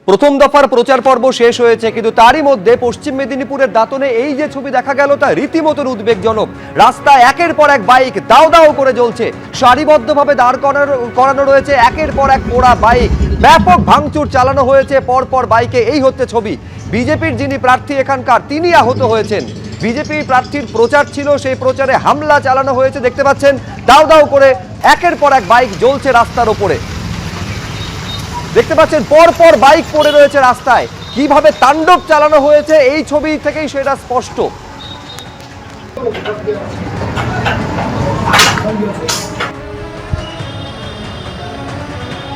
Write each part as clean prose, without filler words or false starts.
প্রথম দফার প্রচার পর্ব শেষ হয়েছে, কিন্তু তারই মধ্যে পশ্চিম মেদিনীপুরের দাঁতনে এই যে ছবি দেখা গেল তা রীতিমতো উদ্বেগজনক। রাস্তায় একের পর এক বাইক দাও দাও করে জ্বলছে, সারিবদ্ধভাবে দাঁড় করানো রয়েছে একের পর এক পোড়া বাইক, ব্যাপক ভাঙচুর চালানো হয়েছে পরপর বাইকে। এই হচ্ছে ছবি। বিজেপির যিনি প্রার্থী এখানকার তিনি আহত হয়েছেন। বিজেপি প্রার্থীর প্রচার ছিল, সেই প্রচারে হামলা চালানো হয়েছে। দেখতে পাচ্ছেন দাও দাও করে একের পর এক বাইক জ্বলছে রাস্তার ওপরে। দেখতে পাচ্ছেন পরপর বাইক পড়ে রয়েছে রাস্তায়। কিভাবে তাণ্ডব চালানো হয়েছে এই ছবি থেকেই সেটা স্পষ্ট।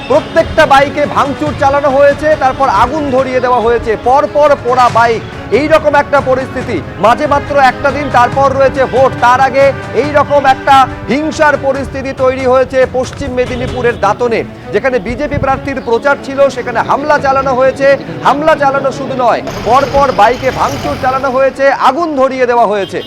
প্রত্যেকটা বাইকে ভাঙচুর চালানো হয়েছে, তারপর আগুন ধরিয়ে দেওয়া হয়েছে। পরপর পোড়া বাইক, এই রকম একটা পরিস্থিতি। মাঝে মাত্র একটা দিন, তারপর রয়েছে ভোট। তার আগে এই রকম একটা হিংসার পরিস্থিতি তৈরি হয়েছে পশ্চিম মেদিনীপুরের দাঁতনে, যেখানে বিজেপি প্রার্থীর প্রচার ছিল সেখানে হামলা চালানো হয়েছে। হামলা চালানো শুধু নয়, পরপর বাইকে ভাঙচুর চালানো হয়েছে, আগুন ধরিয়ে দেওয়া হয়েছে।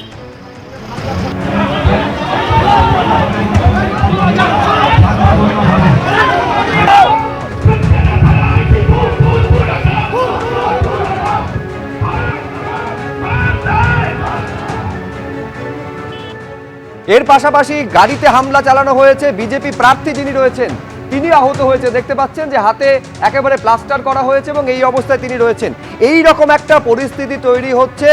এর পাশাপাশি গাড়িতে হামলা চালানো হয়েছে। বিজেপি প্রার্থী যিনি রয়েছেন তিনি আহত হয়েছে। দেখতে পাচ্ছেন যে হাতে একেবারে প্লাস্টার করা হয়েছে এবং এই অবস্থায় তিনি রয়েছেন। এই রকম একটা পরিস্থিতি তৈরি হচ্ছে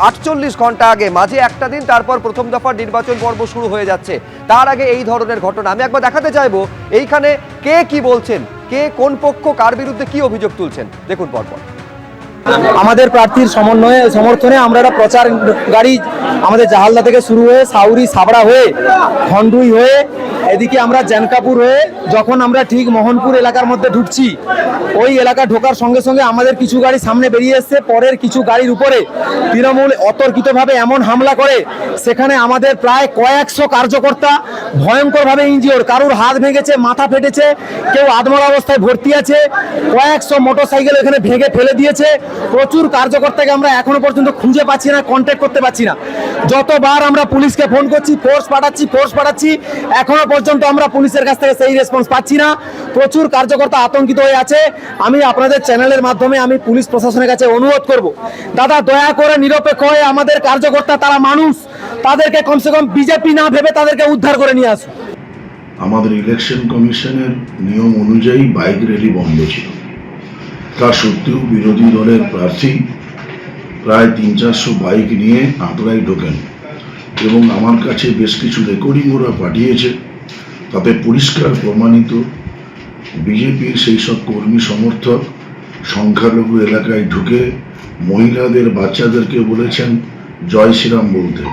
48 ঘন্টা আগে। মাঝে একটা দিন, তারপর প্রথম দফার নির্বাচন পর্ব শুরু হয়ে যাচ্ছে। তার আগে এই ধরনের ঘটনা। আমি একবার দেখাতে চাইবো এইখানে কে কি বলছেন, কে কোন পক্ষ কার বিরুদ্ধে কি অভিযোগ তুলছেন, দেখুন পরপর। আমাদের প্রার্থীর সমর্থনে আমরা একটা প্রচার গাড়ি আমাদের জাহালদা থেকে শুরু হয়ে সাউরি সাবড়া হয়ে খন্ডুই হয়ে এদিকে আমরা জানকাপুর হয়ে যখন আমরা ঠিক মোহনপুর এলাকার মধ্যে ঢুকছি, ওই এলাকা ঢোকার সঙ্গে সঙ্গে আমাদের কিছু গাড়ি সামনে বেরিয়ে এসছে। পরের কিছু গাড়ির উপরে তৃণমূল অতর্কিতভাবে এমন হামলা করে সেখানে আমাদের প্রায় কয়েকশো কার্যকর্তা ভয়ঙ্করভাবে ইনজিওর। কারুর হাত ভেঙেছে, মাথা ফেটেছে, কেউ আধমরা অবস্থায় ভর্তি আছে। কয়েকশো মোটরসাইকেল এখানে ভেঙে ফেলে দিয়েছে। প্রচুর কার্যকর্তাকে আমরা এখনো পর্যন্ত খুঁজে পাচ্ছি না, কন্ট্যাক্ট করতে পারছি না। যতবার আমরা পুলিশকে ফোন করছি, ফোর্স পাঠাচ্ছি, এখনো পর্যন্ত আমরা পুলিশের কাছ থেকে সেই রেসপন্স পাচ্ছি না। প্রচুর কার্যকর্তা আতঙ্কিত হয়ে আছে। আমি আপনাদের চ্যানেলের মাধ্যমে আমি পুলিশ প্রশাসনের কাছে অনুরোধ করব, দাদা দয়া করে নিরপেক্ষ হয়ে আমাদের কার্যকর্তা, তারা মানুষ, তাদেরকে কমসে কম বিজেপি না ভেবে তাদেরকে উদ্ধার করে নিয়ে আসুন। আমাদের ইলেকশন কমিশনের নিয়ম অনুযায়ী বাইক র্যালি বন্ধ ছিল। তা সত্ত্বেও বিরোধী দলের প্রার্থী প্রায় 300-400 বাইক নিয়ে আঁতরায় ঢোকেন এবং আমার কাছে বেশ কিছু রেকর্ডিং ওরা পাঠিয়েছে। তাতে পরিষ্কার প্রমাণিত বিজেপির সেই সব কর্মী সমর্থক সংখ্যালঘু এলাকায় ঢুকে মহিলাদের, বাচ্চাদেরকে বলেছেন জয় শ্রীরাম বলতে।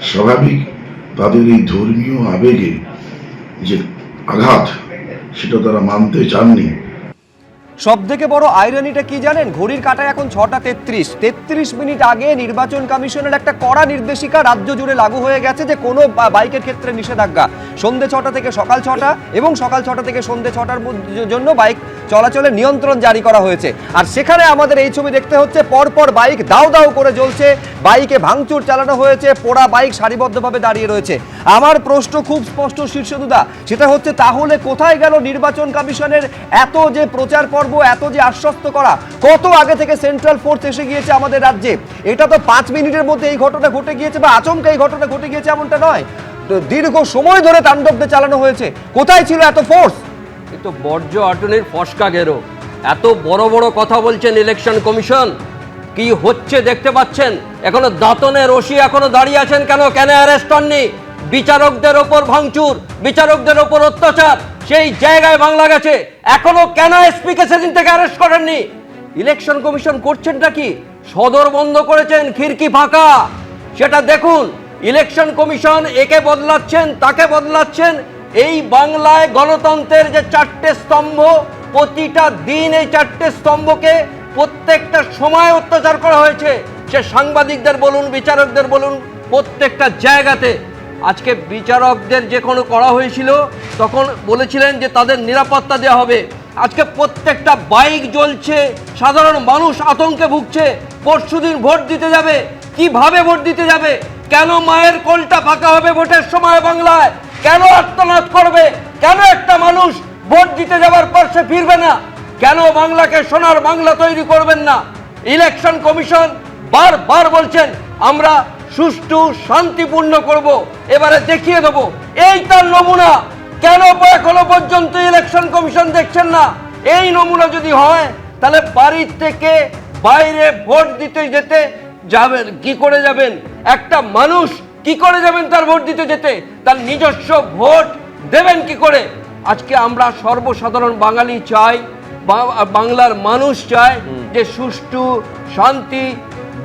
স্বাভাবিক তাদের এই ধর্মীয় আবেগে যে আঘাত, সেটা তারা মানতে চাননি। সব থেকে বড় আইরনিটা কি জানেন? ঘড়ির কাঁটায় এখন 6টা 33 মিনিট আগে নির্বাচন কমিশনের একটা কড়া নির্দেশিকা রাজ্য জুড়ে লাগু হয়ে গেছে যে কোনো বাইকের ক্ষেত্রে নিষেধাজ্ঞা। সন্ধ্যে 6টা থেকে সকাল 6টা এবং সকাল 6টা থেকে সন্ধ্যে 6টার জন্য বাইক চলাচলের নিয়ন্ত্রণ জারি করা হয়েছে। আর সেখানে আমাদের এই ছবি দেখতে হচ্ছে, পরপর বাইক দাও দাও করে জ্বলছে, বাইকে ভাঙচুর চালানো হয়েছে, পোড়া বাইক সারিবদ্ধভাবে দাঁড়িয়ে রয়েছে। আমার প্রশ্ন খুব স্পষ্ট শীর্ষদুদা, সেটা হচ্ছে তাহলে কোথায় গেল নির্বাচন কমিশনের এত যে প্রচার পর্ব, এত যে আশ্বস্ত করা? কত আগে থেকে সেন্ট্রাল ফোর্স এসে গিয়েছে আমাদের রাজ্যে? এটা তো 5 মিনিটের মধ্যে এই ঘটনা ঘটে গিয়েছে বা আচমকা এই ঘটনা ঘটে গিয়েছে এমনটা নয়। দীর্ঘ সময় ধরে তাণ্ডবটা চালানো হয়েছে। কোথায় ছিল এত ফোর্স? তো বর্জ্য আটনের ফসকা গেরো। এত বড় বড় কথা বলছেন ইলেকশন কমিশন, কি হচ্ছে দেখতে পাচ্ছেন। এখনো দাঁতনের রশি এখনো দাঁড়িয়ে আছেন কেন? কেন অ্যারেস্ট হননি? বিচারকদের ওপর ভাঙচুর, বিচারকদের ওপর অত্যাচার, সেই জায়গায় বাংলা গেছে। এখনো কেন এসপিকে সেদিন থেকে অ্যারেস্ট করেননি? ইলেকশন কমিশন করছেনটা কি? সদর বন্ধ করেছেন, খিড়কি ফাঁকা, সেটা দেখুন। ইলেকশন কমিশন একে বদলাচ্ছেন, তাকে বদলাচ্ছেন। এই বাংলায় গণতন্ত্রের যে 4টে স্তম্ভ, প্রতিটা দিন এই 4টে স্তম্ভকে প্রত্যেকটা সময় অত্যাচার করা হয়েছে। সে সাংবাদিকদের বলুন, বিচারকদের বলুন, প্রত্যেকটা জায়গাতে। আজকে বিচারকদের যে কোনো করা হয়েছিল তখন বলেছিলেন যে তাদের নিরাপত্তা দেওয়া হবে। আজকে প্রত্যেকটা বাইক জ্বলছে, সাধারণ মানুষ আতঙ্কে ভুগছে। পরশুদিন ভোট দিতে যাবে, কিভাবে ভোট দিতে যাবে? কেন মায়ের কোলটা ফাঁকা হবে ভোটের সময় বাংলায়? কেন আত্মনাদ করবে? কেন একটা মানুষ ভোট দিতে যাওয়ার পর সে ফিরবে না? কেন বাংলাকে সোনার বাংলা তৈরি করবেন না? ইলেকশন কমিশন বারবার বলছেন আমরা সুষ্ঠু শান্তিপূর্ণ করব, এবারে দেখিয়ে দেব। এই তার নমুনা। কেন এখনো পর্যন্ত ইলেকশন কমিশন দেখছেন না? এই নমুনা যদি হয় তাহলে বাড়ির থেকে বাইরে ভোট দিতে যেতে যাবেন কি করে যাবেন? একটা মানুষ কি করে যাবেন তার ভোট দিতে যেতে? তার নিজস্ব ভোট দেবেন কি করে? আজকে আমরা সর্বসাধারণ বাঙালি চাই, বাংলার মানুষ চায় যে সুষ্ঠু শান্তি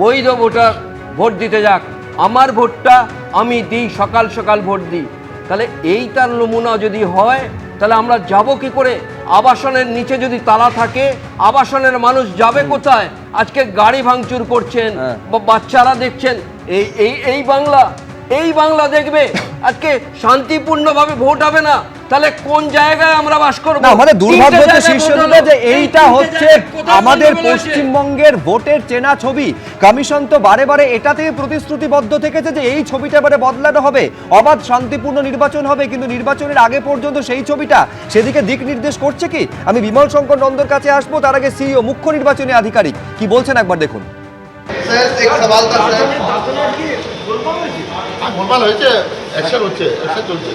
বৈধ ভোটার ভোট দিতে যাক। আমার ভোটটা আমি দিই, সকাল সকাল ভোট দিই। তাহলে এই তার নমুনা যদি হয় তাহলে আমরা যাব কি করে? আবাসনের নিচে যদি তালা থাকে, আবাসনের মানুষ যাবে কোথায়? আজকে গাড়ি ভাঙচুর করছেন বা বাচ্চারা দেখছেন। এই বাংলা দেখবে আজকে শান্তিপূর্ণভাবে ভোট হবে না, তাহলে কোন জায়গায় আমরা বাস করব? না, আমাদের দুর্ভাগ্য হচ্ছে শীর্ষে যে এইটা হচ্ছে আমাদের পশ্চিমবঙ্গের ভোটের চেনা ছবি। কমিশন তো বারে বারে এটাতেই প্রতিশ্রুতিবদ্ধ থেকেছে যে এই ছবিটা এবারে বদলানো হবে, অবাধ শান্তিপূর্ণ নির্বাচন হবে, কিন্তু নির্বাচনের আগে পর্যন্ত সেই ছবিটা সেদিকে দিক নির্দেশ করছে কি? আমি বিমল শঙ্কর নন্দর কাছে আসবো, তার আগে সিইও মুখ্য নির্বাচনী আধিকারিক কি বলছেন একবার দেখুন। গোলমাল হয়েছে, অ্যাকশন হচ্ছে, অ্যাকশন চলছে,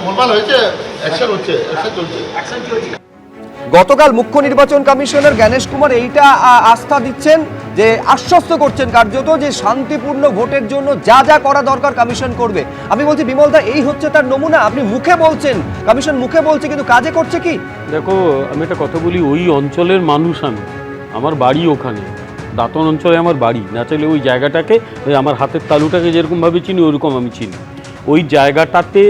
গোলমাল হয়েছে, অ্যাকশন হচ্ছে, অ্যাকশন চলছে। গতকাল মুখ্য নির্বাচন কমিশনার জ্ঞানেশ কুমার এইটা আস্থা দিচ্ছেন, যে আশ্বস্ত করছেন কার্যত যে শান্তিপূর্ণ ভোটের জন্য যা যা করা দরকার কমিশন করবে। আমি বলছি বিমলদা, এই হচ্ছে তার নমুনা। আপনি মুখে বলছেন, কমিশন মুখে বলছে, কিন্তু কাজে করছে কি? দেখো, আমি একটা কথা বলি, ওই অঞ্চলের মানুষ আমি, আমার বাড়ি ওখানে, দাঁতন অঞ্চলে আমার বাড়ি। না চাইলে ওই জায়গাটাকে, ওই আমার হাতের তালুটাকে যেরকমভাবে চিনি ওরকম আমি চিনি। ওই জায়গাটাতে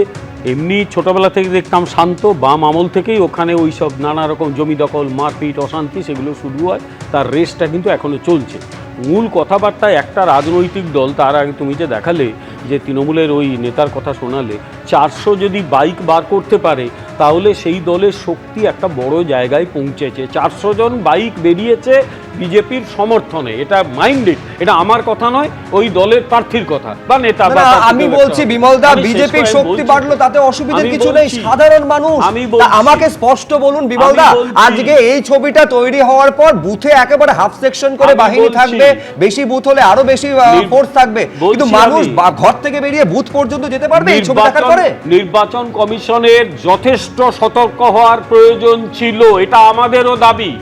এমনি ছোটোবেলা থেকে দেখতাম শান্ত, বাম আমল থেকেই ওখানে ওই সব নানা রকম জমি দখল, মারপিট, অশান্তি সেগুলো শুরু হয়। তার রেসটা কিন্তু এখনও চলছে। মূল কথাবার্তায় একটা রাজনৈতিক দল, তার আগে তুমি যে দেখালে যে তৃণমূলের ওই নেতার কথা শোনালে, 400 যদি বাইক বার করতে পারে তাহলে সেই দলের শক্তি একটা বড় জায়গায় পৌঁছেছে। 400 জন বাইক বেরিয়েছে বিজেপির সমর্থনে, এটা মাইন্ডেড, এটা আমার কথা নয়, ওই দলের প্রার্থীর কথা বা নেতা। আমি বলছি বিমলদা, বিজেপির শক্তি বাড়লো তাতে অসুবিধার কিছু নেই, সাধারণ মানুষ। আমাকে স্পষ্ট বলুন বিমলদা, আজকে এই ছবিটা তৈরি হওয়ার পর বুথে একেবারে হাফ সেকশন করে বাহিনী থাকবে, বেশি বুথ হলে আরো বেশি ফোর্স থাকবে, কিন্তু মানুষ ঘর থেকে বেরিয়ে বুথ পর্যন্ত যেতে পারবে এই ছবি দেখার পরে? নির্বাচন কমিশনের যথেষ্ট সতর্ক হওয়ার প্রয়োজন ছিল, এটা আমাদেরও দাবি।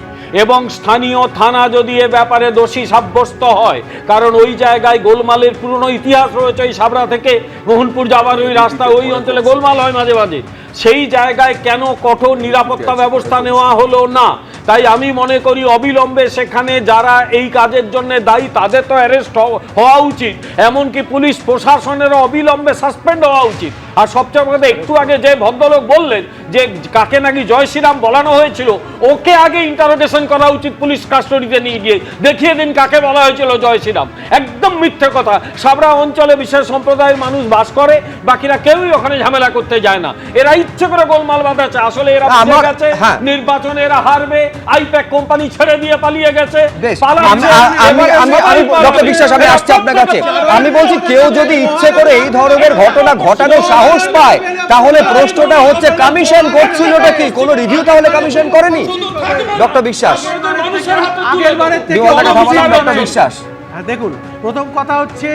এবং স্থানীয় থানা যদি এ ব্যাপারে দোষী সাব্যস্ত হয়, কারণ ওই জায়গায় গোলমালের পুরনো ইতিহাস রয়েছে, ওই সাবরা থেকে মোহনপুর যাবার ওই রাস্তা, ওই অঞ্চলে গোলমাল হয় মাঝে মাঝে, সেই জায়গায় কেন কঠোর নিরাপত্তা ব্যবস্থা নেওয়া হলো না? তাই আমি মনে করি অবিলম্বে সেখানে যারা এই কাজের জন্য দায়ী তাদের তো অ্যারেস্ট হওয়া উচিত, এমনকি পুলিশ প্রশাসনেরও অবিলম্বে সাসপেন্ড হওয়া উচিত। আর সবচেয়ে বড় কথা, একটু আগে যে ভদ্রলোক বললেন যে কাকে নাকি জয় শ্রীরাম বলানো হয়েছিল, ওকে আগে ইন্টারোগেশন করা উচিত পুলিশ কাস্টডিতে নিয়ে গিয়ে, দেখিয়ে দিন কাকে বলা হয়েছিল জয় শ্রীরাম। একদম মিথ্যে কথা। সাবরা অঞ্চলে বিশেষ সম্প্রদায়ের মানুষ বাস করে, বাকিরা কেউই ওখানে ঝামেলা করতে যায় না। এরা ইচ্ছে করে গোলমাল বাঁধাচ্ছে, আসলে এরা বুঝে গেছে নির্বাচনে এরা হারবে, আইপ্যাক কোম্পানি ছেড়ে দিয়ে পালিয়ে গেছে। আমি বলছি কেউ যদি ইচ্ছে করে এই ধরনের ঘটনা ঘটানোর সাহস পায়, তাহলে প্রশ্নটা হচ্ছে কমিশন করছিলটা কি? কোনো রিভিউ তাহলে কমিশন করেনি? ডক্টর বিশ্বাস, বিশ্বাস দেখুন, প্রথম কথা হচ্ছে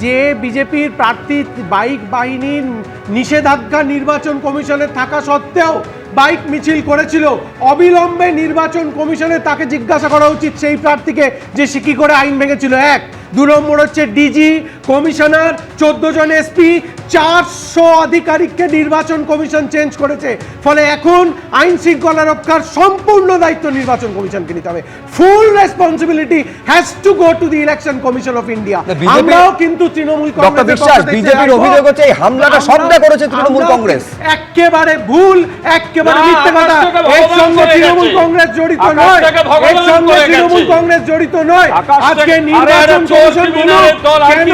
যে বিজেপির প্রার্থী বাইক বাহিনীর নিষেধাজ্ঞা নির্বাচন কমিশনের থাকা সত্ত্বেও বাইক মিছিল করেছিল, অবিলম্বে নির্বাচন কমিশনে তাকে জিজ্ঞাসা করা উচিত সেই প্রার্থীকে যে সে কি করে আইন ভেঙেছিল। 1 2 নম্বর হচ্ছে ডিজি, কমিশনার, 14 জন এসপি, 400 আধিকারিককে নির্বাচন কমিশন চেঞ্জ করেছে। ফলে এখন আইন শৃঙ্খলা রক্ষার সম্পূর্ণ দায়িত্ব নির্বাচন কমিশনকে নিতে হবে। ফুল responsibility has to go to the election commission of India. আমরাও কিন্তু তৃণমূল কংগ্রেস, বিজেপির অভিযোগ হচ্ছে এই হামলাটা সবটা করেছে তৃণমূল কংগ্রেস। একেবারে ভুল, একেবারে মিথ্যে কথা। এর সঙ্গে তৃণমূল কংগ্রেস জড়িত নয়, এর সঙ্গে তৃণমূল কংগ্রেস জড়িত নয়। আজকে নির্বাচন কমিশন বলুন কেন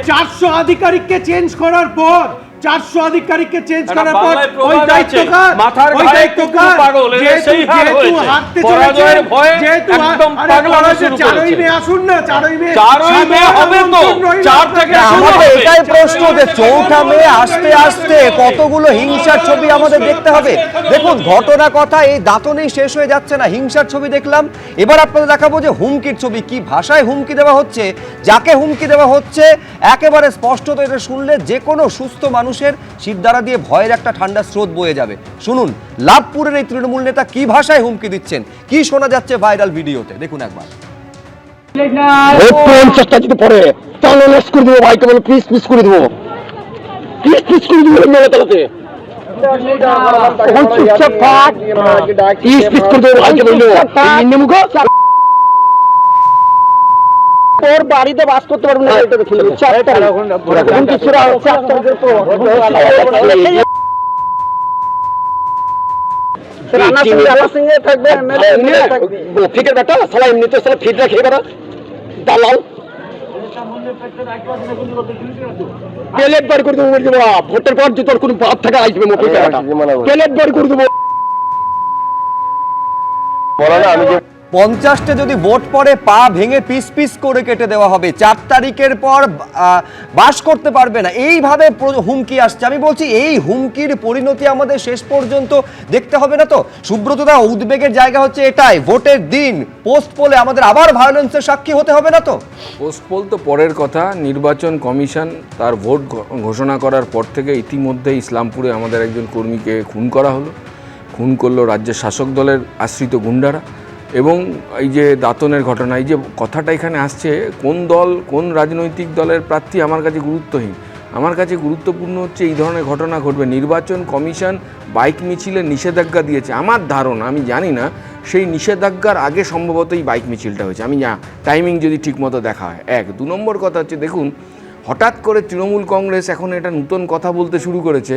400 আধিকারিককে চেঞ্জ করার পর 400 আধিকারিককে চেঞ্জ একটা করার পর বাংলায় ওই প্রবাদ আছে, দায়িত্বকার মাথার ওই ঘায়ে দায়িত্বকার কুকুর পাগল, এদের যেহেতু সেই হাল যেহেতু হয়েছে। হাঁটতে পরাজয়ের চলেছে, ভয়ে যেহেতু একদম আরে পাগলামো পরাজয় শুরু 4ই করেছে। মে আসুন না, 4ই মে 4ই মে হবে তো, 4 থেকে শুরু আমাদের হবে। এটাই প্রশ্ন যে 4ঠা মে আসতে আসতে কতগুলো হিংসার ছবি আমাদের দেখতে হবে। দেখুন ঘটনা কথা এই দাঁতনেই শেষ হয়ে যাচ্ছে না, হিংসার ছবি দেখলাম, এবার আপনাদের দেখাবো যে হুমকির ছবি। কি ভাষায় হুমকি দেওয়া হচ্ছে, যাকে হুমকি দেওয়া হচ্ছে একেবারে স্পষ্টত এটা শুনলে যে কোনো সুস্থ মানুষের শিরদাঁড়া দিয়ে ভয়ের একটা ঠান্ডা স্রোত বয়ে যাবে। শুনুন লাভপুরের এই তৃণমূল নেতা কি ভাষায় হুমকি দিচ্ছেন, কি শোনা যাচ্ছে ভাইরাল ভিডিওতে, দেখুন একবার। ভোট 50টা যদি পড়ে তাহলে লেস করে দেবো, ভাইকে বলে পিস পিস করে দেবো, পিস পিস করে দেবো মেলে তালাতে। তখন চুপচাপ থাক, পিস পিস করে দেবো ভাইকে বললো মুখ তোর বাড়িতে বাস করতে পারবো না। ফিকের বেটা সালা এমনিতে সালা ফিট রাখে বেটা দালাল প্লেট বার করে দেবো বলছি বাবা, ভোটের পর যে তোর কোনো বাদ থাকা আসবে মুখে প্লেট বার করে দেবো। 50টা যদি ভোট পড়ে পা ভেঙে পিস পিস করে কেটে দেওয়া হবে, 4 তারিখের পর বাস করতে পারবে না, এইভাবে হুমকি আসছে। আমি বলছি এই হুমকির পরিণতি আমাদের শেষ পর্যন্ত দেখতে হবে না তো? সুব্রতদা উদ্বেগের জায়গা হচ্ছে এটাই, ভোটের দিন পোস্ট পোলে আমাদের আবার ভায়োলেন্সের সাক্ষী হতে হবে না তো? পোস্টপোল তো পরের কথা, নির্বাচন কমিশন তার ভোট ঘোষণা করার পর থেকে ইতিমধ্যে ইসলামপুরে আমাদের একজন কর্মীকে খুন করা হলো, খুন করলো রাজ্যের শাসক দলের আশ্রিত গুন্ডারা। এবং এই যে দাঁতনের ঘটনা, এই যে কথাটা এখানে আসছে, কোন দল কোন রাজনৈতিক দলের প্রার্থী আমার কাছে গুরুত্বহীন, আমার কাছে গুরুত্বপূর্ণ হচ্ছে এই ধরনের ঘটনা ঘটবে। নির্বাচন কমিশন বাইক মিছিলের নিষেধাজ্ঞা দিয়েছে, আমার ধারণা, আমি জানি না, সেই নিষেধাজ্ঞার আগে সম্ভবত এই বাইক মিছিলটা হয়েছে, আমি টাইমিং যদি ঠিকমতো দেখা হয়। 1 2 নম্বর কথা হচ্ছে, দেখুন হঠাৎ করে তৃণমূল কংগ্রেস এখন এটা নতুন কথা বলতে শুরু করেছে,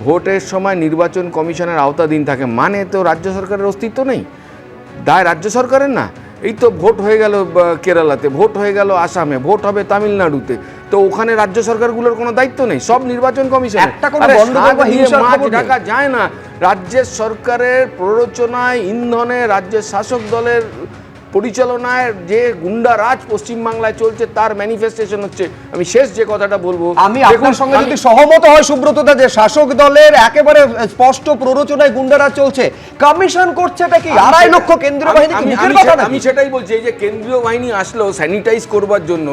ভোটের সময় নির্বাচন কমিশনের আওতাধীন থাকে, মানে তো রাজ্য সরকারের অস্তিত্ব নেই, দায় রাজ্য সরকারের না। এই তো ভোট হয়ে গেল কেরালাতে, ভোট হয়ে গেল আসামে, ভোট হবে তামিলনাড়ুতে, তো ওখানে রাজ্য সরকারগুলোর কোনো দায়িত্ব নেই, সব নির্বাচন কমিশন। মাছ ঢাকা যায় না, রাজ্যের সরকারের প্ররোচনায়, ইন্ধনে, রাজ্যের শাসক দলের পরিচালনায় যে গুন্ডারাজ পশ্চিমবাংলায় চলছে তার ম্যানিফেস্টেশন হচ্ছে। আমি শেষ যে কথাটা বলবো, আমি আপনার সঙ্গে যদি সহমত হয় সুব্রতদা যে শাসক দলের একেবারে স্পষ্ট প্ররোচনায় গুন্ডারাজ চলছে, কমিশন করছে এটা কি 2.5 লক্ষ কেন্দ্রীয় বাহিনী? আমি সেটাই বলছি, এই যে কেন্দ্রীয় বাহিনী আসলো স্যানিটাইজ করবার জন্য,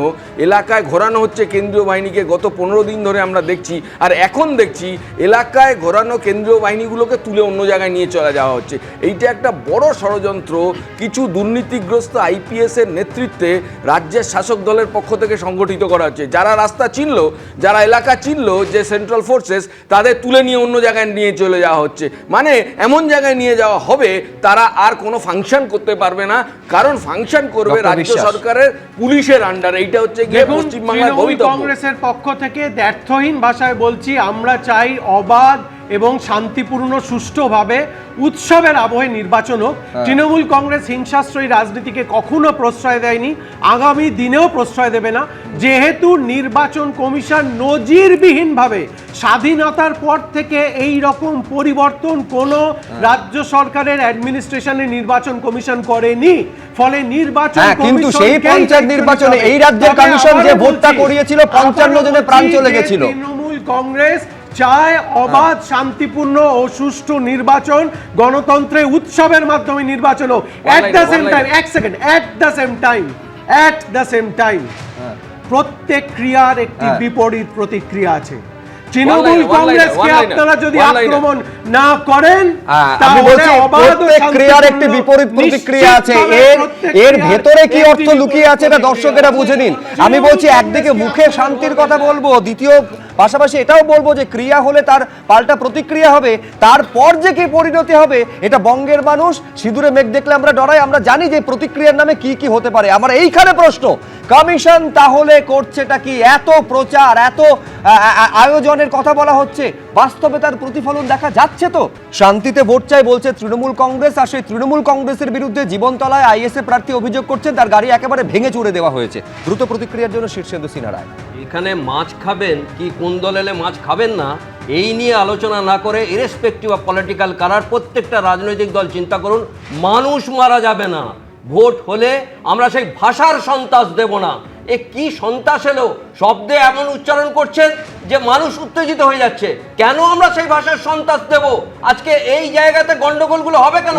এলাকায় ঘোরানো হচ্ছে কেন্দ্রীয় বাহিনীকে, গত 15 দিন ধরে আমরা দেখছি, আর এখন দেখছি এলাকায় ঘোরানো কেন্দ্রীয় বাহিনীগুলোকে তুলে অন্য জায়গায় নিয়ে চলে যাওয়া হচ্ছে। এইটা একটা বড় ষড়যন্ত্র, কিছু দুর্নীতিগ্রস্ত আইপিএস এর নেতৃত্বে রাজ্যের শাসক দলের পক্ষ থেকে সংগঠিত করা হচ্ছে। যারা রাস্তা চিনল, যারা এলাকা চিনল, যে সেন্ট্রাল ফোর্সেস, তাদের তুলে নিয়ে অন্য জায়গায় নিয়ে চলে যাওয়া হচ্ছে, মানে এমন জায়গায় নিয়ে যাওয়া হবে তারা আর কোনো ফাংশন করতে পারবে না, কারণ ফাংশন করবে রাজ্য সরকারের পুলিশের আন্ডারে। এইটা হচ্ছে গিয়ে পশ্চিমবাংলার ভবিষ্যৎ। কংগ্রেসের পক্ষ থেকে দ্ব্যর্থহীন ভাষায় বলছি, আমরা চাই অবাধ এবং শান্তিপূর্ণ সুষ্ঠুভাবে উৎসবের আবহে নির্বাচন হোক। তৃণমূল কংগ্রেস হিংসাশ্রয়ী রাজনীতিকে কখনো প্রশ্রয় দেয়নি, আগামী দিনেও প্রশ্রয় দেবে না। যেহেতু নির্বাচন কমিশন নজিরবিহীনভাবে স্বাধীনতার পর থেকে এই রকম পরিবর্তন কোনো রাজ্য সরকারের অ্যাডমিনিস্ট্রেশনে নির্বাচন কমিশন করেনি, ফলে নির্বাচন কিন্তু সেই পঞ্চায়েত নির্বাচনে এই রাজ্যের কমিশন যে ভোটটা করিয়েছিল 55 জনের প্রাণ চলে গেছিল। তৃণমূল কংগ্রেস চায় অবাধ, শান্তিপূর্ণ ও সুষ্ঠু নির্বাচন, গণতন্ত্রে উৎসবের মাধ্যমে নির্বাচন হোক। এট দ্য সেম টাইম, এক second, at the same time প্রত্যেক ক্রিয়ার একটি বিপরীত প্রতিক্রিয়া আছে। তৃণমূল কংগ্রেসকে আপনারা যদি আক্রমণ না করেন, আমি বলছি প্রত্যেক ক্রিয়ার একটি বিপরীত প্রতিক্রিয়া আছে, এর ভেতরে কি অর্থ লুকিয়ে আছে এটা দর্শকেরা বুঝে নিন। আমি বলছি একদিকে মুখে শান্তির কথা বলবো, দ্বিতীয় পাশাপাশি এটাও বলবো যে ক্রিয়া হলে তার পাল্টা প্রতিক্রিয়া হবে, তারপর যে কি পরিণতি হবে এটা বঙ্গের মানুষ, সিঁদুরে মেঘ দেখলে আমরা ডরাই, আমরা জানি যে প্রতিক্রিয়ার নামে কি কি হতে পারে। আমার এইখানে প্রশ্ন, কমিশন তাহলে করছেটা কি? এত প্রচার, এত আয়োজনের কথা বলা হচ্ছে, বাস্তবে তার প্রতিফলন দেখা যাচ্ছে তো? শান্তিতে ভোট চাই বলছে তৃণমূল কংগ্রেস, আর সেই তৃণমূল কংগ্রেসের বিরুদ্ধে জীবনতলায় আইএসএ প্রার্থী অভিযোগ করছেন তার গাড়ি একেবারে ভেঙে চুরে দেওয়া হয়েছে। দ্রুত প্রতিক্রিয়ার জন্য শীর্ষেন্দু সিনহা রায়। এখানে মাছ খাবেন কি, কোন দল এলে মাছ খাবেন না, এই নিয়ে আলোচনা না করে ইরেসপেক্টিভ অফ পলিটিক্যাল কালার প্রত্যেকটা রাজনৈতিক দল চিন্তা করুন, মানুষ মারা যাবে না, ভোট হলে আমরা সেই ভাষার সন্ত্রাস দেব না। এ কি সন্ত্রাস এলো, শব্দে এমন উচ্চারণ করছেন যে মানুষ উত্তেজিত হয়ে যাচ্ছে। কেন আমরা সেই ভাষার সন্ত্রাস দেব? আজকে এই জায়গাতে গন্ডগোলগুলো হবে কেন?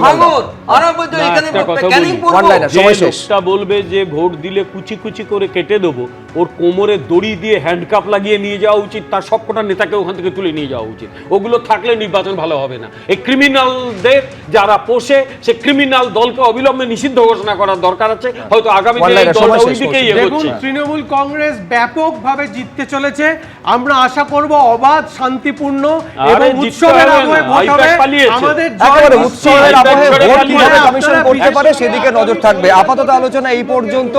ভাঙর আরো বলতে এখানে ক্যানিং পড়বো। যে লোকটা বলবে যে ভোট দিলে কুচি কুচি করে কেটে দেবো, ওর কোমরে দড়ি দিয়ে হ্যান্ডকাপ লাগিয়ে নিয়ে যাওয়া উচিত, তার সবকটা নেতাকে ওখান থেকে তুলে নিয়ে যাওয়া উচিত। ওগুলো থাকলে নির্বাচন ভালো হবে না। এই ক্রিমিনালদের যারা পোষে, সে ক্রিমিনাল দলকে অবিলম্বে নিষিদ্ধ ঘোষণা করার দরকার আছে। হয়তো আগামী দিনে এই দলটা ওই দিকেই দেখুন, এগোচ্ছে। তৃণমূল কংগ্রেস ব্যাপকভাবে জিততে চলেছে। আমরা আশা করব অবাধ, শান্তিপূর্ণ এবং উৎসবের আবহে ভোট হবে। আমাদের একেবারে উৎসবের আবহে ভোট কিভাবে কমিশন করতে পারে সেদিকে নজর থাকবে। আপাতত আলোচনা এই পর্যন্ত।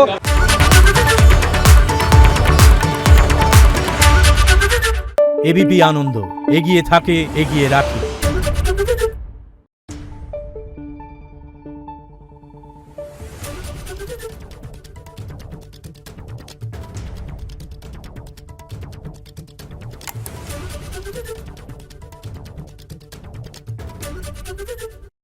এবিপি আনন্দ, এগিয়ে থাকে, এগিয়ে রাখে।